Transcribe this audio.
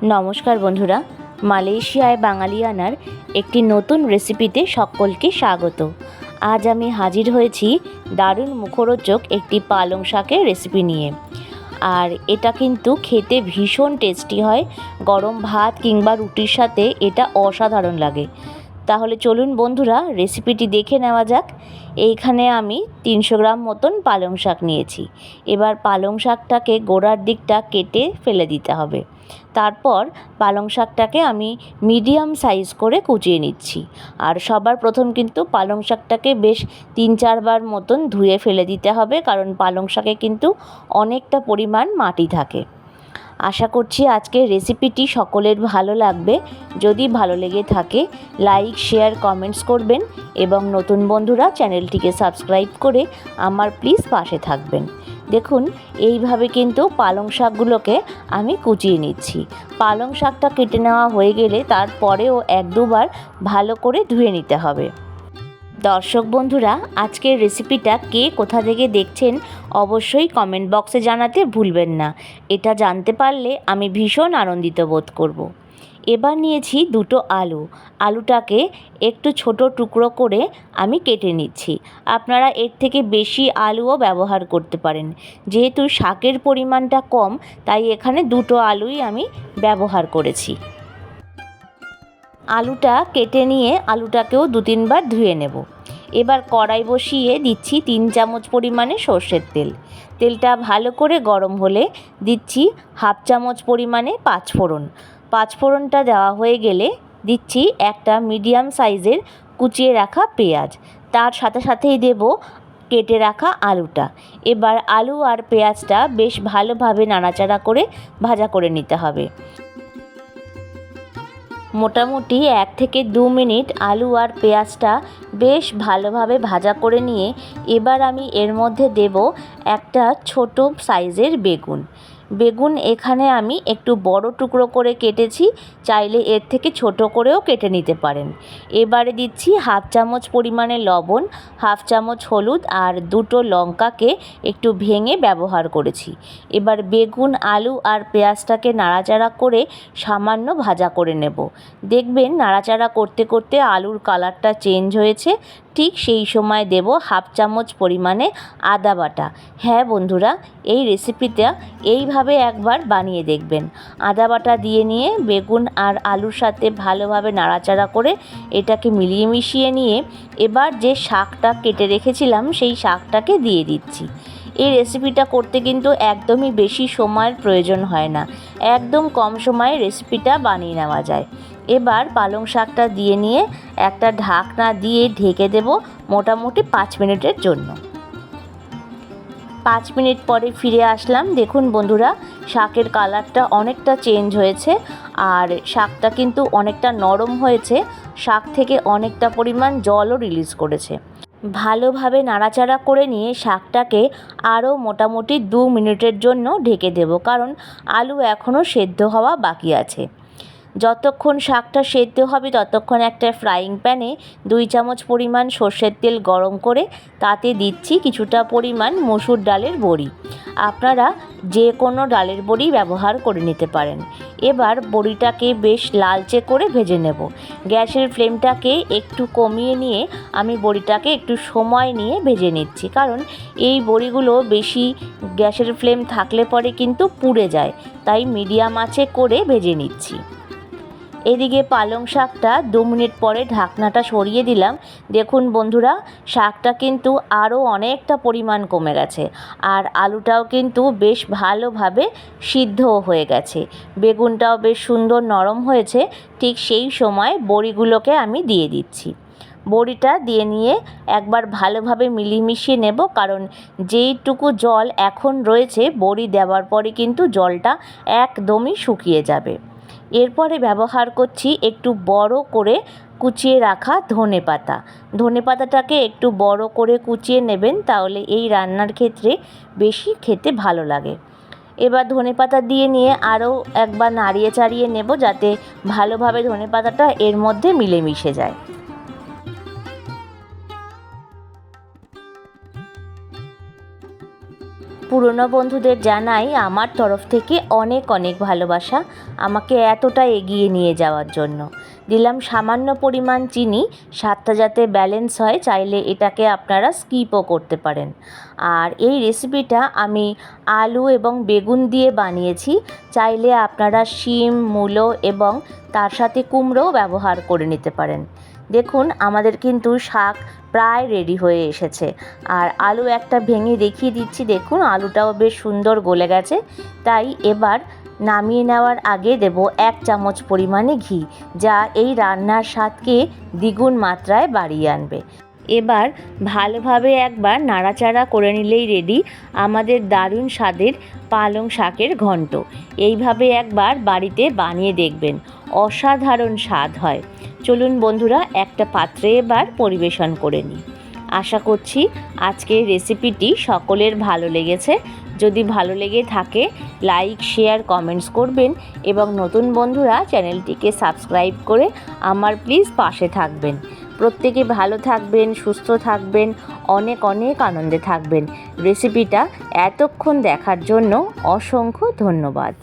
নমস্কার বন্ধুরা, মালয়েশিয়ায় বাঙালিয়ানার একটি নতুন রেসিপিতে সকলকে স্বাগত। আজ আমি হাজির হয়েছি দারুণ মুখরোচক একটি পালং শাকের রেসিপি নিয়ে। আর এটা কিন্তু খেতে ভীষণ টেস্টি হয়। গরম ভাত কিংবা রুটির সাথে এটা অসাধারণ লাগে। তাহলে চলুন বন্ধুরা রেসিপিটি দেখে নেওয়া যাক। এইখানে আমি 300 গ্রাম মতন পালং শাক নিয়েছি। এবার পালং শাকটাকে গোড়ার দিকটা কেটে ফেলে দিতে হবে। তারপর পালং শাকটাকে আমি মিডিয়াম সাইজ করে কুচিয়ে নিচ্ছি। আর সবার প্রথম কিন্তু পালং শাকটাকে বেশ 3-4 বার মতন ধুয়ে ফেলে দিতে হবে, কারণ পালং শাকে কিন্তু অনেকটা পরিমাণ মাটি থাকে। আশা করছি আজকের রেসিপিটি সকলের ভালো লাগবে। যদি ভালো লেগে থাকে লাইক, শেয়ার, কমেন্টস করবেন এবং নতুন বন্ধুরা চ্যানেলটিকে সাবস্ক্রাইব করে আমার প্লিজ পাশে থাকবেন। দেখুন এইভাবে কিন্তু পালং শাকগুলোকে আমি কুচিয়ে নিচ্ছি। পালং শাকটা কেটে নেওয়া হয়ে গেলে তারপরেও 1-2 বার ভালো করে ধুয়ে নিতে হবে। দর্শক বন্ধুরা, আজকের রেসিপিটা কে কোথা থেকে দেখছেন অবশ্যই কমেন্ট বক্সে জানাতে ভুলবেন না। এটা জানতে পারলে আমি ভীষণ আনন্দিত বোধ করব। এবার নিয়েছি 2টো আলু। আলুটাকে একটু ছোট টুকরো করে আমি কেটে নিচ্ছি। আপনারা এর থেকে বেশি আলুও ব্যবহার করতে পারেন। যেহেতু শাকের পরিমাণটা কম, তাই এখানে 2টো আলুই আমি ব্যবহার করেছি। আলুটা কেটে নিয়ে আলুটাকেও 2-3 বার ধুয়ে নেব। এবার কড়াই বসিয়ে দিচ্ছি 3 চামচ পরিমাণে সর্ষের তেল। তেলটা ভালো করে গরম হলে দিচ্ছি 1/2 চামচ পরিমাণে পাঁচফোড়ন। পাঁচফোড়নটা দেওয়া হয়ে গেলে দিচ্ছি একটা মিডিয়াম সাইজের কুচিয়ে রাখা পেঁয়াজ। তার সাথে সাথেই দেব কেটে রাখা আলুটা। এবার আলু আর পেঁয়াজটা বেশ ভালোভাবে নাড়াচাড়া করে ভাজা করে নিতে হবে। মোটামুটি 1 থেকে 2 মিনিট আলু আর পেঁয়াজটা বেশ ভালোভাবে ভাজা করে নিয়ে এবার আমি এর মধ্যে দেব একটা ছোট সাইজের বেগুন। বেগুন এখানে আমি একটু বড় টুকরো করে কেটেছি, চাইলে এর থেকে ছোট করেও কেটে নিতে পারেন। এবারে দিচ্ছি 1/2 চামচ পরিমাণে লবণ, 1/2 চামচ হলুদ আর 2টো লঙ্কাকে একটু ভেঙে ব্যবহার করেছি। এবার বেগুন, আলু আর পেঁয়াজটাকে নাড়াচাড়া করে সামান্য ভাজা করে নেব। দেখবেন নাড়াচাড়া করতে করতে আলুর কালারটা চেঞ্জ হয়েছে। ঠিক সেই সময় দেব 1/2 চামচ পরিমাণে আদা বাটা। হ্যাঁ বন্ধুরা, এই রেসিপিটা এইভাবে একবার বানিয়ে দেখবেন। আদা বাটা দিয়ে নিয়ে বেগুন আর আলুর সাথে ভালোভাবে নাড়াচাড়া করে এটাকে মিলিয়ে মিশিয়ে নিয়ে এবার যে শাকটা কেটে রেখেছিলাম সেই শাকটাকে দিয়ে দিচ্ছি। এই রেসিপিটা করতে কিন্তু একদমই বেশি সময়ের প্রয়োজন হয় না। একদম কম সময়ে রেসিপিটা বানিয়ে নেওয়া যায়। এবার পালং শাকটা দিয়ে নিয়ে একটা ঢাকনা দিয়ে ঢেকে দেব মোটামুটি 5 মিনিটের জন্য। 5 মিনিট পরে ফিরে আসলাম। দেখুন বন্ধুরা, শাকের কালারটা অনেকটা চেঞ্জ হয়েছে আর শাকটা কিন্তু অনেকটা নরম হয়েছে। শাক থেকে অনেকটা পরিমাণ জলও রিলিজ করেছে। ভালোভাবে নাড়াচাড়া করে নিয়ে শাকটাকে আরও মোটামুটি 2 মিনিটের জন্য ঢেকে দেব, কারণ আলু এখনও সেদ্ধ হওয়া বাকি আছে। যতক্ষণ শাকটা সেদ্ধ হবে ততক্ষণ একটা ফ্রাইং প্যানে 2 চামচ পরিমাণ সর্ষের তেল গরম করে তাতে দিচ্ছি কিছুটা পরিমাণ মসুর ডালের বড়ি। আপনারা যে কোনো ডালের বড়ি ব্যবহার করে নিতে পারেন। এবার বড়িটাকে বেশ লালচে করে ভেজে নেব। গ্যাসের ফ্লেমটাকে একটু কমিয়ে নিয়ে আমি বড়িটাকে একটু সময় নিয়ে ভেজে নিচ্ছি, কারণ এই বড়িগুলো বেশি গ্যাসের ফ্লেম থাকলে পরে কিন্তু পুড়ে যায়, তাই মিডিয়াম আঁচে করে ভেজে নিচ্ছি। এদিকে পালং শাকটা 2 মিনিট পরে ঢাকনাটা সরিয়ে দিলাম। দেখুন বন্ধুরা, শাকটা কিন্তু আরও অনেকটা পরিমাণ কমে গেছে আর আলুটাও কিন্তু বেশ ভালোভাবে সিদ্ধও হয়ে গেছে। বেগুনটাও বেশ সুন্দর নরম হয়েছে। ঠিক সেই সময় বড়িগুলোকে আমি দিয়ে দিচ্ছি। বড়িটা দিয়ে নিয়ে একবার ভালোভাবে মিলিয়ে নেব, কারণ যেইটুকু জল এখন রয়েছে বড়ি দেওয়ার পরে কিন্তু জলটা একদমই শুকিয়ে যাবে। এরপরে ব্যবহার করছি একটু বড় করে কুচিয়ে রাখা ধনেপাতা। ধনেপাতাটাকে একটু বড় করে কুচিয়ে নেবেন, তাহলে এই রান্নার ক্ষেত্রে বেশি খেতে ভালো লাগে। এবার ধনেপাতা দিয়ে নিয়ে আরও একবার নাড়িয়ে চাড়িয়ে নেব, যাতে ভালোভাবে ধনেপাতাটা এর মধ্যে মিলেমিশে যায়। পুরনো বন্ধুদের জানাই আমার তরফ থেকে অনেক অনেক ভালোবাসা আমাকে এতটা এগিয়ে নিয়ে যাওয়ার জন্য। দিলাম সামান্য পরিমাণ চিনি, স্বাদটা যাতে ব্যালেন্স হয়, চাইলে এটাকে আপনারা স্কিপও করতে পারেন। আর এই রেসিপিটা আমি আলু এবং বেগুন দিয়ে বানিয়েছি, চাইলে আপনারা শিম, মূলো এবং তার সাথে কুমড়োও ব্যবহার করে নিতে পারেন। দেখুন আমাদের কিন্তু শাক প্রায় রেডি হয়ে এসেছে। আর আলু একটা ভেঙে দেখিয়ে দিচ্ছি, দেখুন আলুটাও বেশ সুন্দর গলে গেছে। তাই এবার নামিয়ে নেওয়ার আগে দেব 1 চামচ পরিমাণে ঘি, যা এই রান্নার স্বাদকে দ্বিগুণ মাত্রায় বাড়িয়ে আনবে। এবার ভালোভাবে একবার নাড়াচাড়া করে নিলেই রেডি আমাদের দারুণ স্বাদের পালং শাকের ঘন্ট। এইভাবে একবার বাড়িতে বানিয়ে দেখবেন, অসাধারণ স্বাদ হয়। চলুন বন্ধুরা, একটা পাত্রে এবার পরিবেশন করে নিই। আশা করছি আজকের রেসিপিটি সকলের ভালো লেগেছে। যদি ভালো লেগে থাকে লাইক, শেয়ার, কমেন্টস করবেন এবং নতুন বন্ধুরা চ্যানেলটিকে সাবস্ক্রাইব করে আমার প্লিজ পাশে থাকবেন। প্রত্যেকে ভালো থাকবেন, সুস্থ থাকবেন, অনেক অনেক আনন্দে থাকবেন। রেসিপিটা এতক্ষণ দেখার জন্য অসংখ্য ধন্যবাদ।